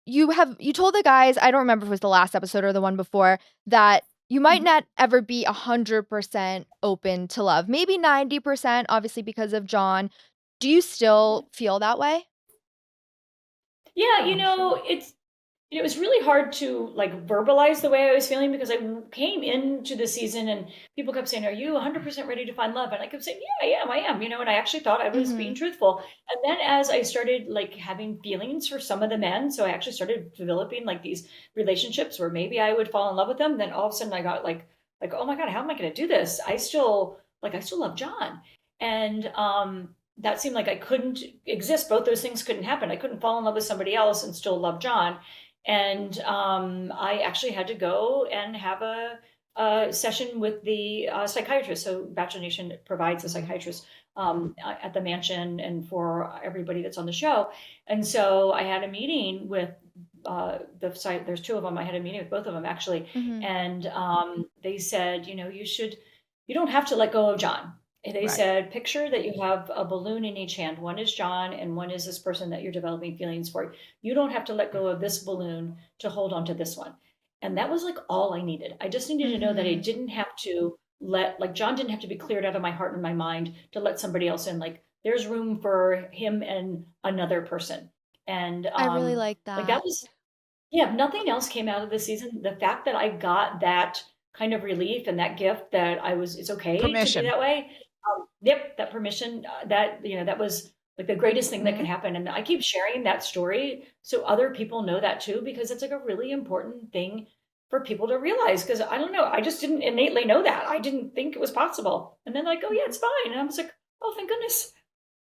you told the guys, I don't remember if it was the last episode or the one before, that you might Mhm. not ever be 100% open to love. Maybe 90%, obviously because of John. Do you still feel that way? Yeah, Oh, I'm sure. it was really hard to like verbalize the way I was feeling because I came into the season and people kept saying, "Are you 100% ready to find love?" And I kept saying, "Yeah, I am." And I actually thought I was being Mhm. truthful. And then as I started like having feelings for some of the men, so I actually started developing like these relationships where maybe I would fall in love with them. Then all of a sudden I got like, oh my God, how am I going to do this? I still love John, and that seemed like I couldn't exist. Both those things couldn't happen. I couldn't fall in love with somebody else and still love John. And I actually had to go and have a session with the psychiatrist. So Bachelor Nation provides a Mhm. psychiatrist at the mansion and for everybody that's on the show. And so I had a meeting with the site. There's two of them. I had a meeting with both of them actually, Mhm. and they said, you don't have to let go of John. And they Right. said, picture that you have a balloon in each hand. One is John, and one is this person that you're developing feelings for. You don't have to let go of this balloon to hold on to this one. And that was like all I needed. I just needed to know that I Mhm. didn't have to like, John didn't have to be cleared out of my heart and my mind to let somebody else in. Like, there's room for him and another person. And I really like like, that that. was, yeah, if nothing else came out of the season, the fact that I got that kind of relief and that gift that it's okay to be Permission. that way. Yep, that permission, that was like the greatest thing that could Mhm. happen. And I keep sharing that story so other people know that too, because it's like a really important thing for people to realize. Because I don't know, I just didn't innately know that. I didn't think it was possible. And then like, oh yeah, Mhm. it's fine. And I was like, oh, thank goodness.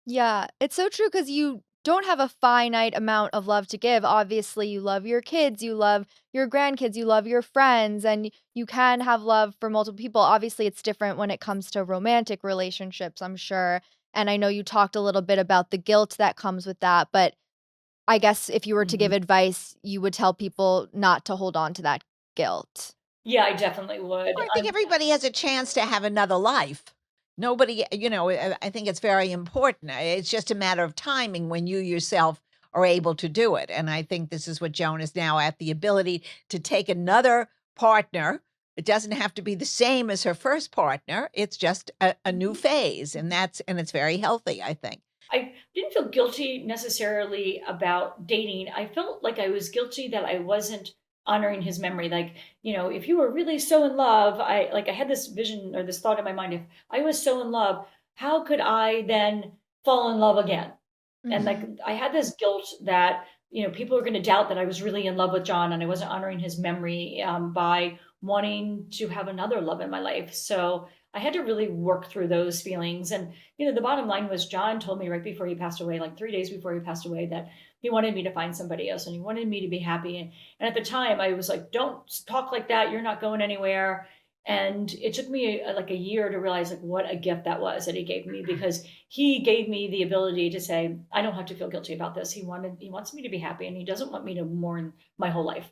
Yeah, it's so true because you don't have a finite amount of love to give. Obviously, you love your kids, you love your grandkids, you love your friends, and you can have love for multiple people. Obviously, it's different when it comes to romantic relationships, I'm sure. And I know you talked a little bit about the guilt that comes with that, but I guess if you were to Mhm. give advice, you would tell people not to hold on to that guilt. Yeah, I definitely would. Well, I think everybody has a chance to have another life. Nobody, I think it's very important. It's just a matter of timing when you yourself are able to do it. And I think this is what Joan is now at, the ability to take another partner. It doesn't have to be the same as her first partner. It's just a new phase. And it's very healthy, I think. I didn't feel guilty necessarily about dating. I felt like I was guilty that I wasn't honoring his memory. Like, if you were really so in love, I had this vision or this thought in my mind. If I was so in love, how could I then fall in love again? And like Mhm. I had this guilt that, people are going to doubt that I was really in love with John and I wasn't honoring his memory by wanting to have another love in my life. So I had to really work through those feelings. And, the bottom line was John told me right before he passed away, like 3 days before he passed away, that he wanted me to find somebody else and he wanted me to be happy. And at the time I was like, don't talk like that. You're not going anywhere. And it took me like a year to realize like what a gift that was that he gave me, because he gave me the ability to say, I don't have to feel guilty about this. He wants me to be happy and he doesn't want me to mourn my whole life.